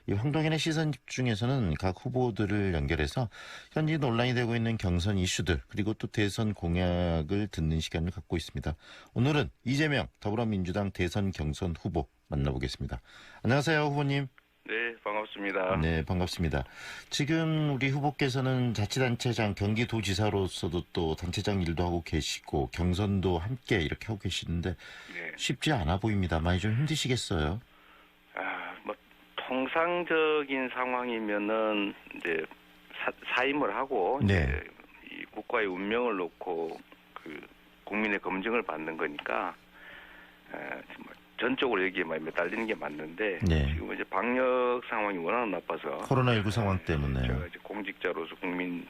이 황동현의 시선 집중에서는 각 후보들을 연결해서 현재 논란이 되고 있는 경선 이슈들 그리고 또 대선 공약을 듣는 시간을 갖고 있습니다. 오늘은 이재명 더불어민주당 대선 경선 후보 만나보겠습니다. 안녕하세요, 후보님. 네, 반갑습니다. 네, 반갑습니다. 지금 우리 후보께서는 자치단체장, 경기도지사로서도 또 단체장 일도 하고 계시고 경선도 함께 이렇게 하고 계시는데 네. 쉽지 않아 보입니다. 많이 좀 힘드시겠어요? 뭐 통상적인 상황이면은 이제 사임을 하고 네. 이제 이 국가의 운명을 놓고 그 국민의 검증을 받는 거니까 정말 전적으로 여기에 매달리는 게 맞는데 네. 지금 이제 방역 상황이 워낙 나빠서 코로나19 상황 때문에. 제가 이제 공직자로서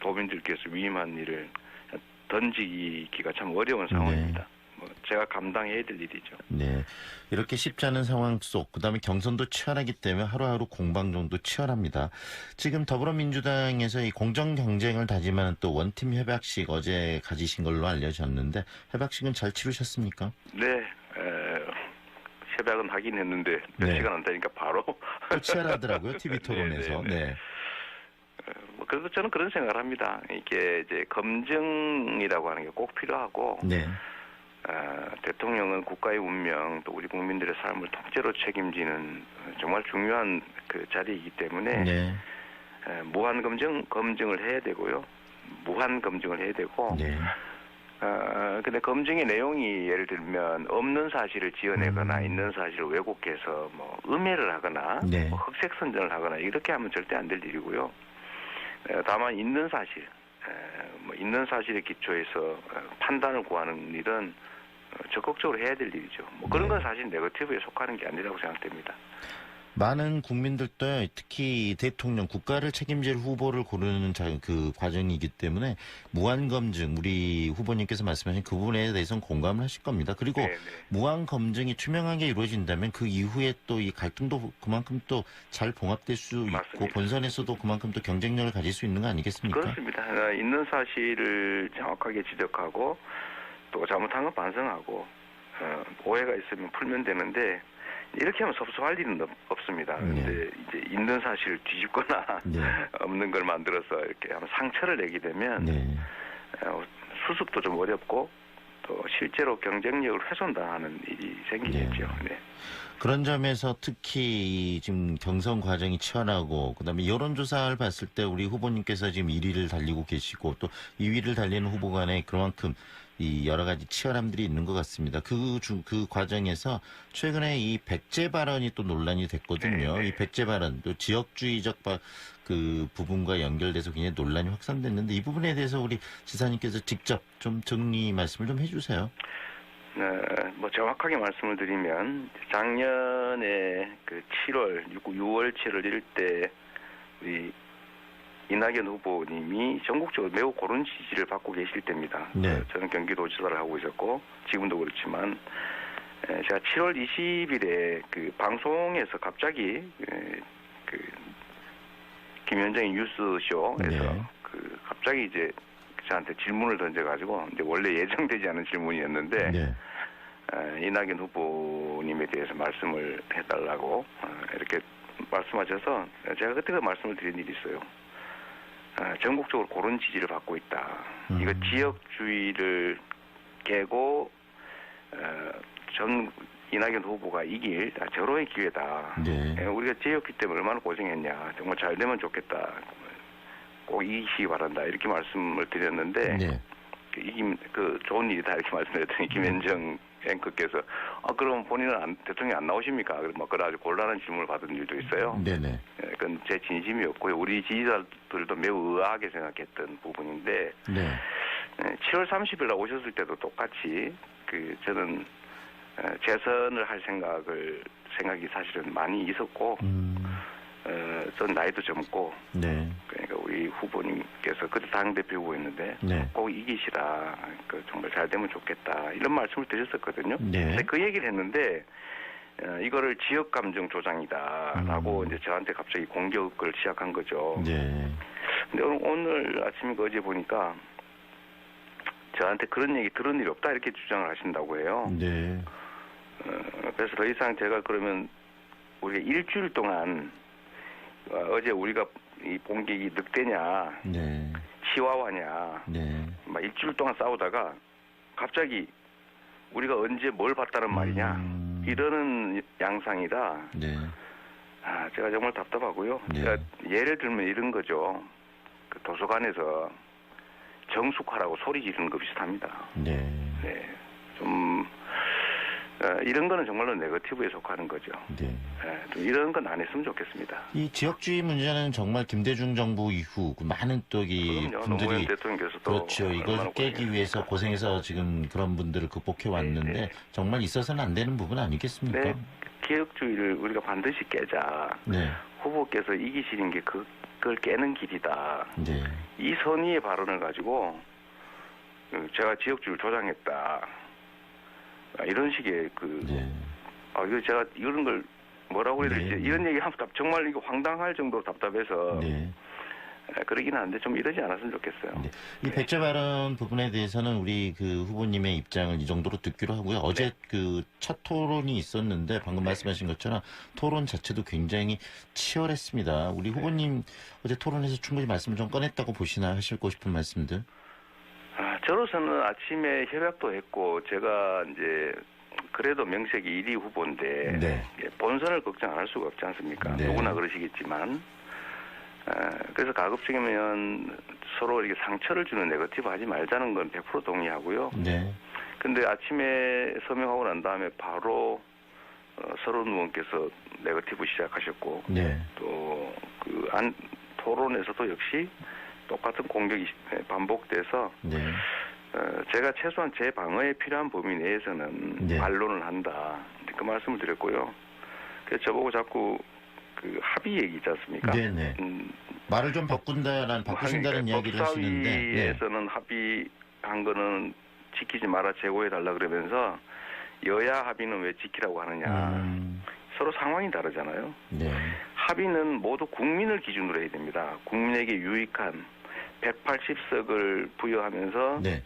도민들께서 위임한 일을 던지기가 참 어려운 상황입니다. 뭐 제가 감당해야 될 일이죠. 네. 이렇게 쉽지 않은 상황 속, 그 다음에 경선도 치열하기 때문에 하루하루 공방전도 치열합니다. 지금 더불어민주당에서 이 공정 경쟁을 다짐하는 또 원팀 협약식 어제 가지신 걸로 알려졌는데 협약식은 잘 치르셨습니까? 네. 협약은 하긴 했는데 몇 네. 시간 안 되니까 바로 또 치열하더라고요. TV 토론에서. 네. 뭐 그래서 저는 그런 생각을 합니다. 이게 이제 검증이라고 하는 게 꼭 필요하고 네. 대통령은 국가의 운명 또 우리 국민들의 삶을 통째로 책임지는 정말 중요한 그 자리이기 때문에 네. 무한 검증을 해야 되고요. 무한 검증을 해야 되고 네. 근데 검증의 내용이 예를 들면 없는 사실을 지어내거나 있는 사실을 왜곡해서 뭐 음해를 하거나 네. 뭐 흑색 선전을 하거나 이렇게 하면 절대 안 될 일이고요. 다만 있는 사실, 뭐 있는 사실에 기초해서 판단을 구하는 일은 적극적으로 해야 될 일이죠. 뭐 그런 건 사실 네거티브에 속하는 게 아니라고 생각됩니다. 많은 국민들도 특히 대통령 국가를 책임질 후보를 고르는 그 과정이기 때문에 무한 검증 우리 후보님께서 말씀하신 그 부분에 대해서는 공감을 하실 겁니다. 그리고 네네. 무한 검증이 투명하게 이루어진다면 그 이후에 또 이 갈등도 그만큼 또 잘 봉합될 수 있고 맞습니다. 본선에서도 그만큼 또 경쟁력을 가질 수 있는 거 아니겠습니까? 그렇습니다. 있는 사실을 정확하게 지적하고 또 잘못한 건 반성하고 오해가 있으면 풀면 되는데 이렇게 하면 섭섭할 일은 없습니다. 그런데 이제 있는 사실을 뒤집거나 네. 없는 걸 만들어서 이렇게 하면 상처를 내게 되면 네. 수습도 좀 어렵고 또 실제로 경쟁력을 훼손당하는 일이 생기겠죠. 네. 그런 점에서 특히 지금 경선 과정이 치열하고 그다음에 여론조사를 봤을 때 우리 후보님께서 지금 1위를 달리고 계시고 또 2위를 달리는 후보 간에 그만큼 이 여러 가지 치열함들이 있는 것 같습니다. 그 과정에서 최근에 이 백제 발언이 또 논란이 됐거든요. 네. 이 백제 발언 또 지역주의적 그 부분과 연결돼서 굉장히 논란이 확산됐는데 이 부분에 대해서 우리 지사님께서 직접 좀 정리 말씀을 좀 해주세요. 뭐 정확하게 말씀을 드리면 작년에 그 6월 7월 이럴 때 우리 이낙연 후보님이 전국적으로 매우 고른 지지를 받고 계실 때입니다. 네. 저는 경기도지사를 하고 있었고 지금도 그렇지만 제가 7월 20일에 그 방송에서 갑자기 그 김현정의 뉴스쇼에서 네. 그 갑자기 이제 저한테 질문을 던져가지고 이제 원래 예정되지 않은 질문이었는데 네. 이낙연 후보님에 대해서 말씀을 해달라고 이렇게 말씀하셔서 제가 그때 그 말씀을 드린 일이 있어요. 전국적으로 그런 지지를 받고 있다. 이거 지역주의를 깨고 전 이낙연 후보가 이길 절호의 기회다. 네. 우리가 지역기 때문에 얼마나 고생했냐. 정말 잘 되면 좋겠다. 꼭 이기시기 바란다. 이렇게 말씀을 드렸는데 네. 그 좋은 일이다 이렇게 말씀드렸더니 김현정 앵커께서 그럼 본인은 대통령이 안 나오십니까? 그래 아주 곤란한 질문을 받은 일도 있어요. 네네. 그건 제 진심이었고요. 우리 지지자들도 매우 의아하게 생각했던 부분인데 네. 7월 30일 날 오셨을 때도 똑같이 저는 재선을 할 생각이 사실은 많이 있었고 전 나이도 젊고 네. 그러니까 우리 후보님께서 그때 당대표 후보였는데 네. 꼭 이기시라. 정말 잘 되면 좋겠다. 이런 말씀을 드렸었거든요. 네. 근데 그 얘기를 했는데 이거를 지역 감정 조장이다라고 이제 저한테 갑자기 공격을 시작한 거죠. 네. 근데 오늘 아침인가 어제 보니까 저한테 그런 얘기 들은 일이 없다 이렇게 주장을 하신다고 해요. 네. 그래서 더 이상 제가 그러면 우리가 일주일 동안 어제 우리가 이 공격이 늑대냐, 네. 치와와냐, 네. 막 일주일 동안 싸우다가 갑자기 우리가 언제 뭘 봤다는 말이냐 이러는 양상이라 네. 제가 정말 답답하고요. 네. 그러니까 예를 들면 이런 거죠. 그 도서관에서 정숙하라고 소리 지르는 거 비슷합니다. 네. 네. 좀 이런 거는 정말로 네거티브에 속하는 거죠. 네. 좀 이런 건 안 했으면 좋겠습니다. 이 지역주의 문제는 정말 김대중 정부 이후 그 많은 또이 그럼요. 분들이 노무현 대통령께서도 그렇죠. 이걸 얼마나 깨기 위해서 고생했습니까? 고생해서 지금 그런 분들을 극복해 왔는데 네. 정말 있어서는 안 되는 부분 아니겠습니까? 네. 개혁주의를 우리가 반드시 깨자. 네. 후보께서 이기시는 게 그걸 깨는 길이다. 네. 이 선의의 발언을 가지고 제가 지역주의를 조장했다. 이런 식의 네. 이거 제가 이런 걸 뭐라고 해야 될지 네. 이런 얘기 하면 정말 이거 황당할 정도로 답답해서 네. 그러긴 한데 좀 이러지 않았으면 좋겠어요. 네. 이 백제 발언 부분에 대해서는 우리 그 후보님의 입장을 이 정도로 듣기로 하고요. 어제 그 첫 토론이 있었는데 방금 말씀하신 것처럼 토론 자체도 굉장히 치열했습니다. 우리 후보님 어제 토론에서 충분히 말씀을 좀 꺼냈다고 보시나 하시고 싶은 말씀들? 저로서는 아침에 협약도 했고 제가 이제 그래도 명색이 1위 후보인데 네. 본선을 걱정 안 할 수가 없지 않습니까? 네. 누구나 그러시겠지만 그래서 가급적이면 서로 이렇게 상처를 주는 네거티브 하지 말자는 건 100% 동의하고요. 네. 근데 아침에 서명하고 난 다음에 바로 서른 의원께서 네거티브 시작하셨고 네. 또 그 토론에서도 역시 똑같은 공격이 반복돼서 네. 제가 최소한 제 방어에 필요한 범위 내에서는 네. 반론을 한다. 그 말씀을 드렸고요. 그래서 저보고 자꾸 그 합의 얘기 있지 않습니까? 네네. 말을 좀 바꾸신다는 이야기를 하시는데. 네. 법사위에서는 합의한 거는 지키지 마라 제고해달라 그러면서 여야 합의는 왜 지키라고 하느냐. 서로 상황이 다르잖아요. 네. 합의는 모두 국민을 기준으로 해야 됩니다. 국민에게 유익한 180석을 부여하면서 네.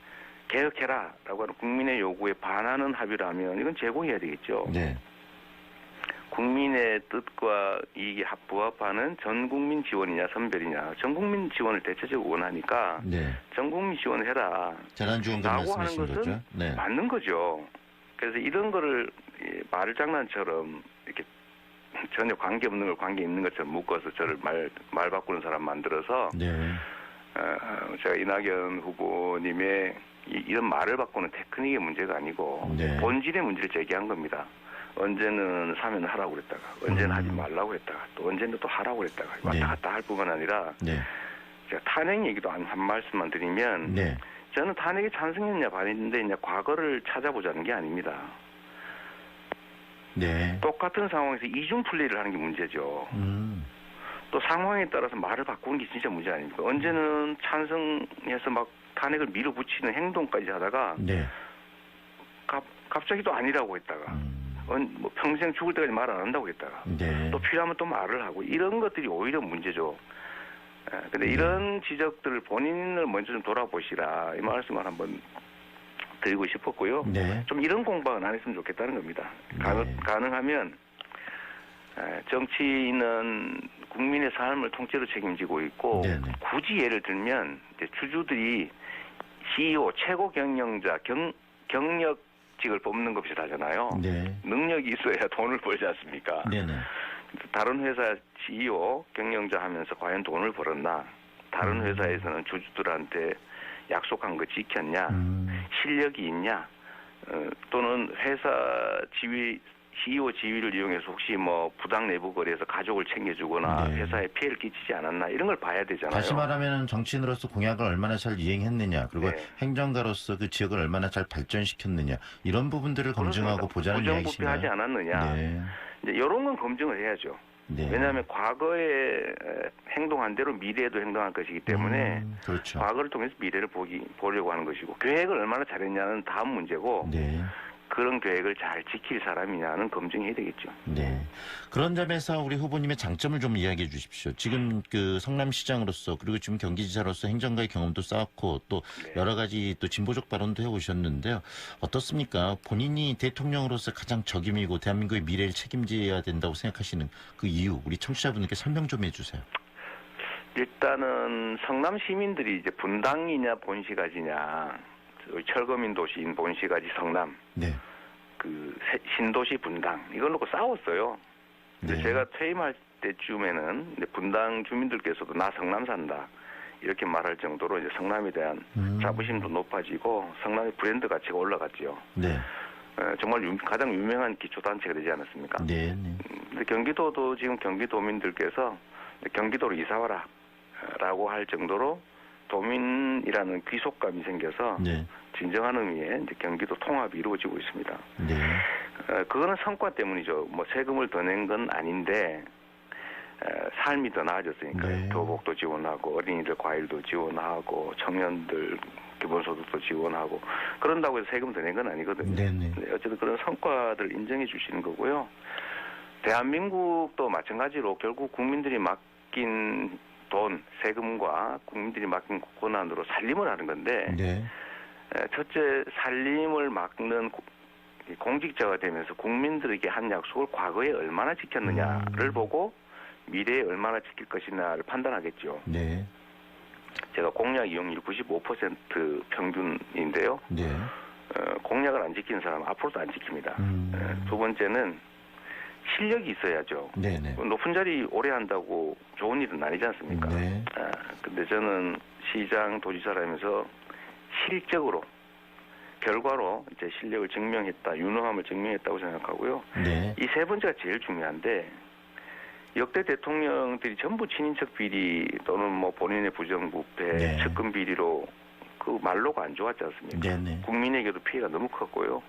개혁해라라고 하는 국민의 요구에 반하는 합의라면 이건 제공해야 되겠죠. 네. 국민의 뜻과 이익이 부합하는 전 국민 지원이냐 선별이냐. 전 국민 지원을 대체적으로 원하니까 네. 전 국민 지원을 해라. 재난지원금 라고 하는 말씀하신 것은 거죠? 네. 맞는 거죠. 그래서 이런 거를 말장난처럼 이렇게 전혀 관계 없는 걸 관계 있는 것처럼 묶어서 저를 말 바꾸는 사람 만들어서 네. 제가 이낙연 후보님의 이런 말을 바꾸는 테크닉의 문제가 아니고 네. 본질의 문제를 제기한 겁니다. 언제는 사면을 하라고 그랬다가 언제는 하지 말라고 했다가 또 언제는 또 하라고 그랬다가 왔다 네. 갔다 할 뿐만 아니라 네. 제가 탄핵 얘기도 한 말씀만 드리면 네. 저는 탄핵에 찬성했냐 반했느냐 과거를 찾아보자는 게 아닙니다. 네. 똑같은 상황에서 이중 플레이를 하는 게 문제죠. 또 상황에 따라서 말을 바꾸는 게 진짜 문제 아닙니까? 언제는 찬성해서 막 탄핵을 밀어붙이는 행동까지 하다가 네. 갑자기 또 아니라고 했다가 뭐 평생 죽을 때까지 말 안 한다고 했다가 네. 또 필요하면 또 말을 하고 이런 것들이 오히려 문제죠. 근데 이런 지적들을 본인을 먼저 좀 돌아보시라 이 말씀을 한번 드리고 싶었고요. 네. 좀 이런 공방은 안 했으면 좋겠다는 겁니다. 네. 가능하면 정치인은 국민의 삶을 통째로 책임지고 있고 네네. 굳이 예를 들면 이제 주주들이 CEO 최고 경영자 경력직을 뽑는 것 비슷하잖아요. 네. 능력이 있어야 돈을 벌지 않습니까? 네네. 다른 회사 CEO 경영자 하면서 과연 돈을 벌었나? 다른 회사에서는 주주들한테 약속한 거 지켰냐? 실력이 있냐? 또는 회사 CEO 지위를 이용해서 혹시 뭐 부당 내부 거래에서 가족을 챙겨주거나 네. 회사에 피해를 끼치지 않았나 이런 걸 봐야 되잖아요. 다시 말하면 정치인으로서 공약을 얼마나 잘 이행했느냐, 그리고 네. 행정가로서 그 지역을 얼마나 잘 발전시켰느냐, 이런 부분들을 검증하고 보자는 이야기신가요? 부정부패하지 않았느냐. 네. 이제 이런 건 검증을 해야죠. 네. 왜냐하면 과거에 행동한 대로 미래에도 행동할 것이기 때문에 그렇죠. 과거를 통해서 미래를 보려고 하는 것이고 계획을 얼마나 잘했냐는 다음 문제고 네. 그런 계획을 잘 지킬 사람이냐는 검증해야 되겠죠. 네. 그런 점에서 우리 후보님의 장점을 좀 이야기해 주십시오. 지금 그 성남시장으로서 그리고 지금 경기지사로서 행정가의 경험도 쌓았고 또 네. 여러 가지 또 진보적 발언도 해오셨는데요. 어떻습니까? 본인이 대통령으로서 가장 적임이고 대한민국의 미래를 책임져야 된다고 생각하시는 그 이유 우리 청취자분들께 설명 좀 해주세요. 일단은 성남 시민들이 이제 분당이냐 본시가지냐, 철거민 도시인 본시가지 성남, 네. 그 신도시 분당 이걸 놓고 싸웠어요. 근데 네. 제가 퇴임할 때쯤에는 이제 분당 주민들께서도 나 성남 산다 이렇게 말할 정도로 이제 성남에 대한 자부심도 높아지고 성남의 브랜드 가치가 올라갔지요. 네. 정말 가장 유명한 기초단체가 되지 않았습니까? 네. 네. 근데 경기도도 지금 경기도민들께서 경기도로 이사 와라 라고 할 정도로 도민이라는 귀속감이 생겨서 네. 진정한 의미의 이제 경기도 통합이 이루어지고 있습니다. 네. 그거는 성과 때문이죠. 뭐 세금을 더 낸 건 아닌데 삶이 더 나아졌으니까 네. 교복도 지원하고 어린이들 과일도 지원하고 청년들 기본소득도 지원하고 그런다고 해서 세금 더 낸 건 아니거든요. 네네. 어쨌든 그런 성과들 인정해 주시는 거고요. 대한민국도 마찬가지로 결국 국민들이 맡긴 돈, 세금과 국민들이 맡긴 권한으로 살림을 하는 건데 네. 첫째 살림을 막는 공직자가 되면서 국민들에게 한 약속을 과거에 얼마나 지켰느냐를 보고 미래에 얼마나 지킬 것이냐를 판단하겠죠. 네. 제가 공약 이용률 95% 평균인데요. 네. 공약을 안 지키는 사람은 앞으로도 안 지킵니다. 두 번째는 실력이 있어야죠. 네네. 높은 자리 오래 한다고 좋은 일은 아니지 않습니까? 네. 근데 저는 시장 도지사라면서 실적으로 결과로 이제 실력을 증명했다, 유능함을 증명했다고 생각하고요. 네. 이 세 번째가 제일 중요한데 역대 대통령들이 전부 친인척 비리 또는 뭐 본인의 부정부패, 네. 측근 비리로 그 말로가 안 좋았지 않습니까? 네네. 국민에게도 피해가 너무 컸고요.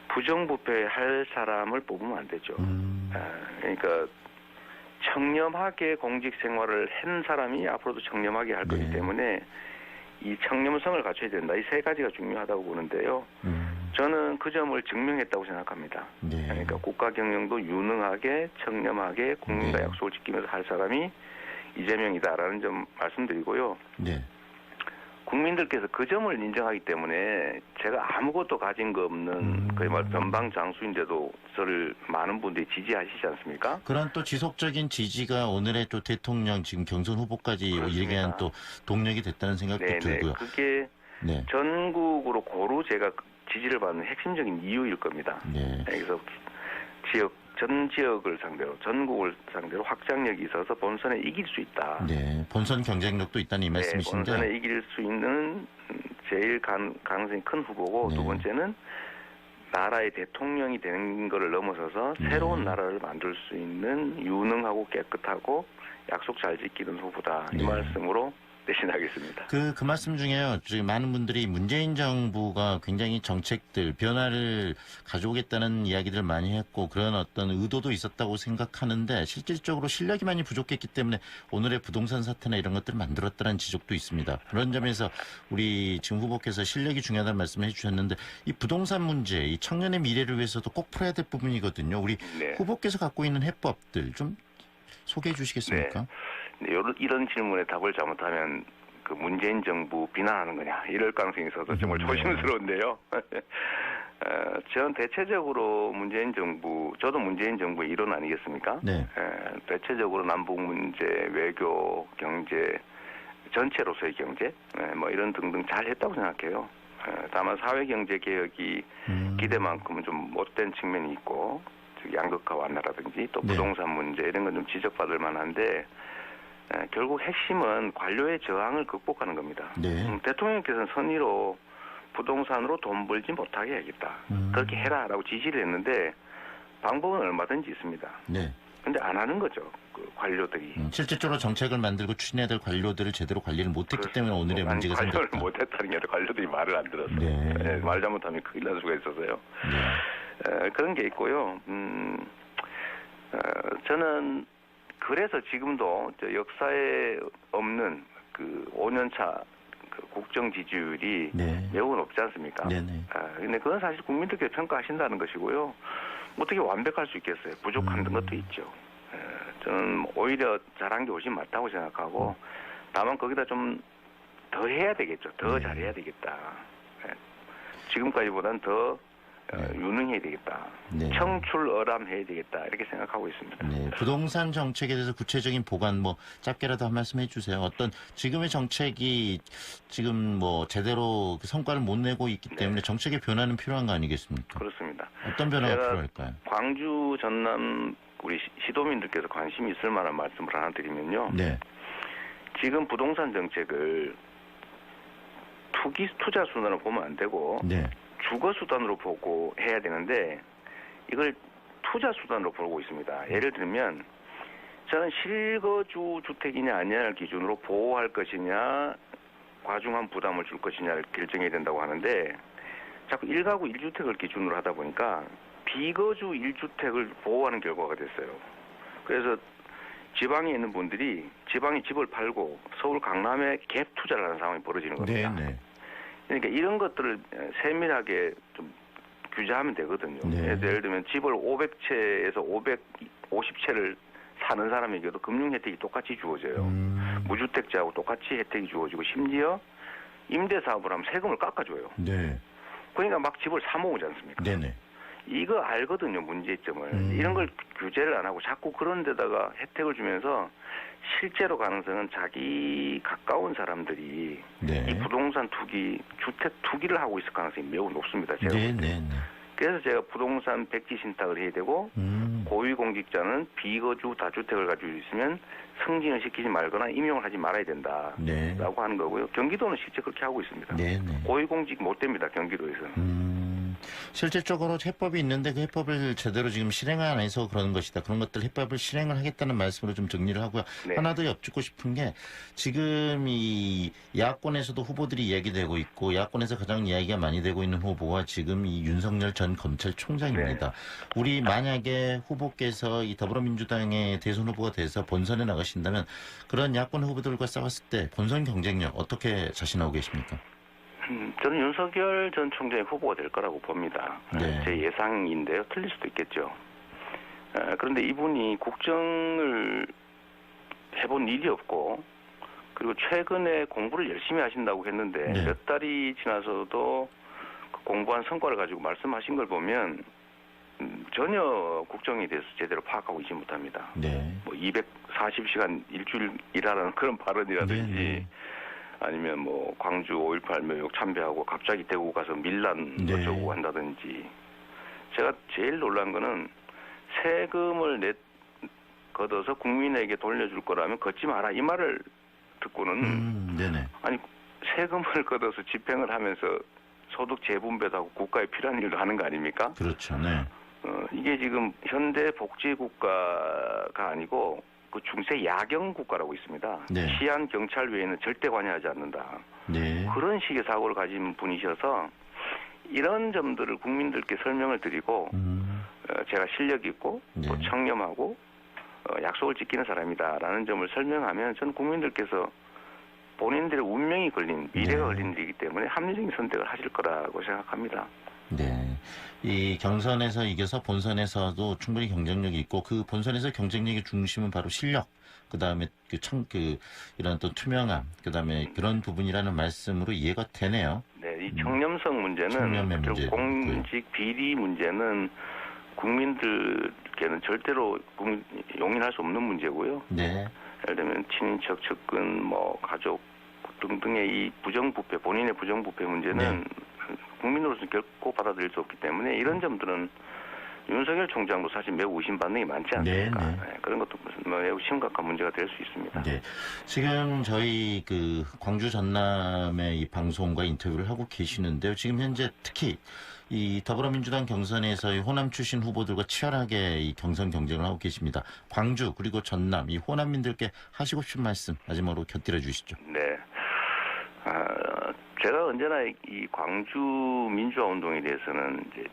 부정부패 할 사람을 뽑으면 안 되죠. 그러니까 청렴하게 공직 생활을 한 사람이 앞으로도 청렴하게 할 거기 네. 때문에 이 청렴성을 갖춰야 된다. 이 세 가지가 중요하다고 보는데요. 저는 그 점을 증명했다고 생각합니다. 네. 그러니까 국가 경영도 유능하게 청렴하게 국민과 네. 약속을 지키면서 할 사람이 이재명이다라는 점 말씀드리고요. 네. 국민들께서 그 점을 인정하기 때문에 제가 아무것도 가진 거 없는 거의 말 변방장수인데도 저를 많은 분들이 지지하시지 않습니까? 그런 또 지속적인 지지가 오늘의 또 대통령 지금 경선 후보까지 그렇습니다. 이르게 한 또 동력이 됐다는 생각도 네네. 들고요. 그게 네. 전국으로 고루 제가 지지를 받는 핵심적인 이유일 겁니다. 네. 그래서 전 지역을 상대로 전국을 상대로 확장력이 있어서 본선에 이길 수 있다. 네. 본선 경쟁력도 있다는 이 말씀이신데. 본선에 이길 수 있는 제일 가능성이 큰 후보고 네. 두 번째는 나라의 대통령이 되는 것을 넘어서서 네. 새로운 나라를 만들 수 있는 유능하고 깨끗하고 약속 잘 지키는 후보다. 이 네. 말씀으로 대신하겠습니다. 그 말씀 중에요. 지금 많은 분들이 문재인 정부가 굉장히 정책들, 변화를 가져오겠다는 이야기들 많이 했고 그런 어떤 의도도 있었다고 생각하는데 실질적으로 실력이 많이 부족했기 때문에 오늘의 부동산 사태나 이런 것들을 만들었다는 지적도 있습니다. 그런 점에서 우리 지금 후보께서 실력이 중요하다는 말씀을 해주셨는데 이 부동산 문제, 이 청년의 미래를 위해서도 꼭 풀어야 될 부분이거든요. 우리 네. 후보께서 갖고 있는 해법들 좀 소개해 주시겠습니까? 네, 이런 질문에 답을 잘못하면 그 문재인 정부 비난하는 거냐 이럴 가능성이 있어서 정말 네. 조심스러운데요. 전 대체적으로 문재인 정부, 저도 문재인 정부의 일원 아니겠습니까? 네. 대체적으로 남북 문제, 외교, 경제, 전체로서의 경제, 뭐 이런 등등 잘 했다고 생각해요. 다만 사회경제 개혁이 기대만큼은 좀 못된 측면이 있고, 즉 양극화 완화라든지 또 네. 부동산 문제 이런 건 좀 지적받을 만한데 결국 핵심은 관료의 저항을 극복하는 겁니다. 네. 대통령께서는 선의로 부동산으로 돈 벌지 못하게 해야겠다. 그렇게 해라라고 지시를 했는데 방법은 얼마든지 있습니다. 네. 근데 안 하는 거죠. 그 관료들이. 실질적으로 정책을 만들고 추진해야 될 관료들을 제대로 관리를 못했기 때문에 오늘의 아니, 문제가 관료를 생겼다. 못했다는 게 아니라 관료들이 말을 안 들었어요. 네. 말 잘못하면 큰일 날 수가 있어서요. 네. 그런 게 있고요. 저는 그래서 지금도 저 역사에 없는 그 5년차 그 국정 지지율이 네. 매우 높지 않습니까? 네네. 근데 그건 사실 국민들께서 평가하신다는 것이고요. 어떻게 완벽할 수 있겠어요? 부족한 것도 있죠. 저는 오히려 잘한 게 훨씬 맞다고 생각하고 다만 거기다 좀 더 해야 되겠죠. 더 네. 잘해야 되겠다. 지금까지보다는 더 유능해야 되겠다. 네. 청출어람해야 되겠다. 이렇게 생각하고 있습니다. 네, 부동산 정책에 대해서 구체적인 보관 뭐 짧게라도 한 말씀 해주세요. 어떤 지금의 정책이 지금 뭐 제대로 그 성과를 못 내고 있기 때문에 정책의 변화는 필요한 거 아니겠습니까? 그렇습니다. 어떤 변화가 제가 필요할까요? 광주, 전남 우리 시도민들께서 관심이 있을 만한 말씀을 하나 드리면요. 네, 지금 부동산 정책을 투자 수단으로 보면 안 되고 네, 주거 수단으로 보고 해야 되는데 이걸 투자 수단으로 보고 있습니다. 예를 들면 저는 실거주 주택이냐 아니냐를 기준으로 보호할 것이냐 과중한 부담을 줄 것이냐를 결정해야 된다고 하는데 자꾸 1가구 1주택을 기준으로 하다 보니까 비거주 1주택을 보호하는 결과가 됐어요. 그래서 지방에 있는 분들이 지방에 집을 팔고 서울 강남에 갭 투자를 하는 상황이 벌어지는 네, 겁니다. 네, 그러니까 이런 것들을 세밀하게 좀 규제하면 되거든요. 네. 예를 들면 집을 500채에서 550채를 사는 사람에게도 금융 혜택이 똑같이 주어져요. 무주택자하고 똑같이 혜택이 주어지고 심지어 임대 사업을 하면 세금을 깎아줘요. 네, 그러니까 막 집을 사 모으지 않습니까? 네, 네, 이거 알거든요, 문제점을. 이런 걸 규제를 안 하고 자꾸 그런 데다가 혜택을 주면서 실제로 가능성은 자기 가까운 사람들이 네, 이 부동산 투기, 주택 투기를 하고 있을 가능성이 매우 높습니다. 제가 네, 볼 때. 네, 네. 그래서 제가 부동산 백지 신탁을 해야 되고 고위공직자는 비거주 다주택을 가지고 있으면 승진을 시키지 말거나 임용을 하지 말아야 된다라고 네. 하는 거고요. 경기도는 실제 그렇게 하고 있습니다. 네, 네. 고위공직 못 됩니다. 경기도에서는. 실질적으로 해법이 있는데 그 해법을 제대로 지금 실행을 안 해서 그러는 것이다. 그런 것들 해법을 실행을 하겠다는 말씀으로 좀 정리를 하고요. 네. 하나 더 여쭙고 싶은 게 지금 이 야권에서도 후보들이 얘기되고 있고 야권에서 가장 이야기가 많이 되고 있는 후보가 지금 이 윤석열 전 검찰총장입니다. 우리 만약에 후보께서 이 더불어민주당의 대선 후보가 돼서 본선에 나가신다면 그런 야권 후보들과 싸웠을 때 본선 경쟁력 어떻게 자신하고 계십니까? 저는 윤석열 전 총장이 후보가 될 거라고 봅니다. 네. 제 예상인데요. 틀릴 수도 있겠죠. 그런데 이분이 국정을 해본 일이 없고 그리고 최근에 공부를 열심히 하신다고 했는데 네. 몇 달이 지나서도 그 공부한 성과를 가지고 말씀하신 걸 보면 전혀 국정에 대해서 제대로 파악하고 있지 못합니다. 네. 뭐 240시간 일주일 일하라는 그런 발언이라든지 네. 아니면 뭐 광주 5.18 묘역 참배하고 갑자기 대구 가서 밀란 네. 어쩌고 한다든지 제가 제일 놀란 거는 세금을 걷어서 국민에게 돌려줄 거라면 걷지 마라 이 말을 듣고는 네네. 아니 세금을 걷어서 집행을 하면서 소득 재분배도 하고 국가에 필요한 일도 하는 거 아닙니까? 그렇죠. 네. 이게 지금 현대 복지 국가가 아니고 그 중세 야경 국가라고 있습니다. 네. 치안 경찰 외에는 절대 관여하지 않는다. 네. 그런 식의 사고를 가진 분이셔서 이런 점들을 국민들께 설명을 드리고 제가 실력 있고 네. 또 청렴하고 약속을 지키는 사람이다라는 점을 설명하면 전 국민들께서 본인들의 운명이 걸린 미래가 네. 걸린 일이기 때문에 합리적인 선택을 하실 거라고 생각합니다. 네. 이 경선에서 이겨서 본선에서도 충분히 경쟁력이 있고 그 본선에서 경쟁력의 중심은 바로 실력. 그다음에 이런 또 투명함. 그다음에 그런 부분이라는 말씀으로 이해가 되네요. 네, 이 청렴성 문제는 청렴의 그리고 문제도 공직 비리 문제는 국민들께는 절대로 용인할 수 없는 문제고요. 네. 예를 들면 친인척, 측근, 뭐 가족 등등의 이 부정부패, 본인의 부정부패 문제는 국민으로서는 결코 받아들일 수 없기 때문에 이런 점들은 윤석열 총장도 사실 매우 의심받는 게 많지 않습니까? 네. 네, 그런 것도 매우 심각한 문제가 될 수 있습니다. 네. 지금 저희 그 광주 전남의 이 방송과 인터뷰를 하고 계시는데요. 지금 현재 특히 이 더불어민주당 경선에서 이 호남 출신 후보들과 치열하게 이 경선 경쟁을 하고 계십니다. 광주 그리고 전남 이 호남민들께 하시고 싶은 말씀 마지막으로 곁들여 주시죠. 네. 제가 언제나 이 광주 민주화 운동에 대해서는 이제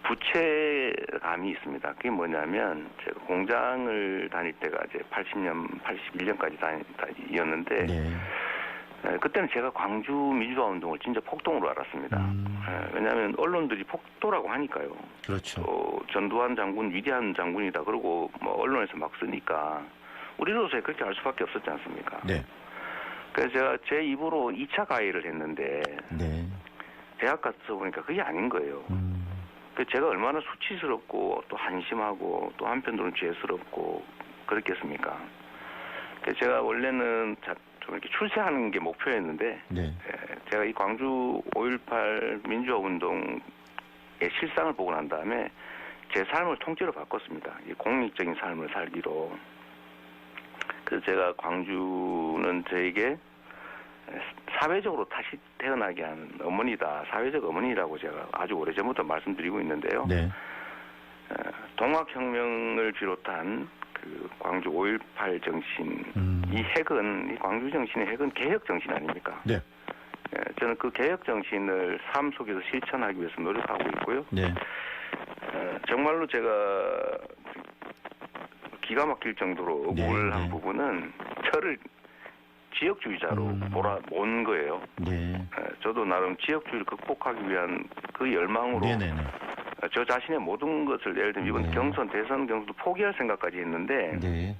부채감이 있습니다. 그게 뭐냐면 제가 공장을 다닐 때가 이제 81년까지 다녔는데 네. 그때는 제가 광주 민주화 운동을 진짜 폭동으로 알았습니다. 왜냐하면 언론들이 폭도라고 하니까요. 그렇죠. 전두환 장군 위대한 장군이다. 그러고 뭐 언론에서 막 쓰니까 우리로서 그렇게 알 수밖에 없었지 않습니까? 네. 그래서 제가 제 입으로 2차 가해를 했는데 네. 대학 가서 보니까 그게 아닌 거예요. 제가 얼마나 수치스럽고 또 한심하고 또 한편으로는 죄스럽고 그랬겠습니까? 제가 원래는 좀 이렇게 출세하는 게 목표였는데 네. 제가 이 광주 5.18 민주화 운동의 실상을 보고 난 다음에 제 삶을 통째로 바꿨습니다. 이 공익적인 삶을 살기로. 그래서 제가 광주는 저에게 사회적으로 다시 태어나게 하는 어머니다, 사회적 어머니라고 제가 아주 오래전부터 말씀드리고 있는데요. 네. 동학혁명을 비롯한 그 광주 5.18 정신, 이 핵은, 이 광주 정신의 핵은 개혁 정신 아닙니까? 네. 저는 그 개혁 정신을 삶 속에서 실천하기 위해서 노력하고 있고요. 네. 정말로 제가 기가 막힐 정도로 네, 억울한 네. 부분은 저를 지역주의자로 몰아온 거예요. 네. 저도 나름 지역주의를 극복하기 위한 그 열망으로 네네네. 저 자신의 모든 것을 예를 들면 이번 네. 경선, 대선 경선도 포기할 생각까지 했는데 네.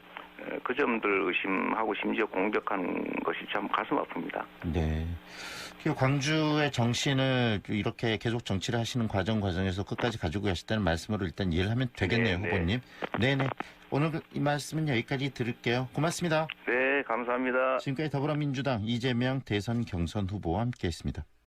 그 점들 의심하고 심지어 공격하는 것이 참 가슴 아픕니다. 네. 그 광주의 정신을 이렇게 계속 정치를 하시는 과정에서 끝까지 가지고 계셨다는 말씀으로 일단 이해를 하면 되겠네요, 네, 후보님. 네네. 오늘 이 말씀은 여기까지 들을게요. 고맙습니다. 네, 감사합니다. 지금까지 더불어민주당 이재명 대선 경선 후보와 함께했습니다.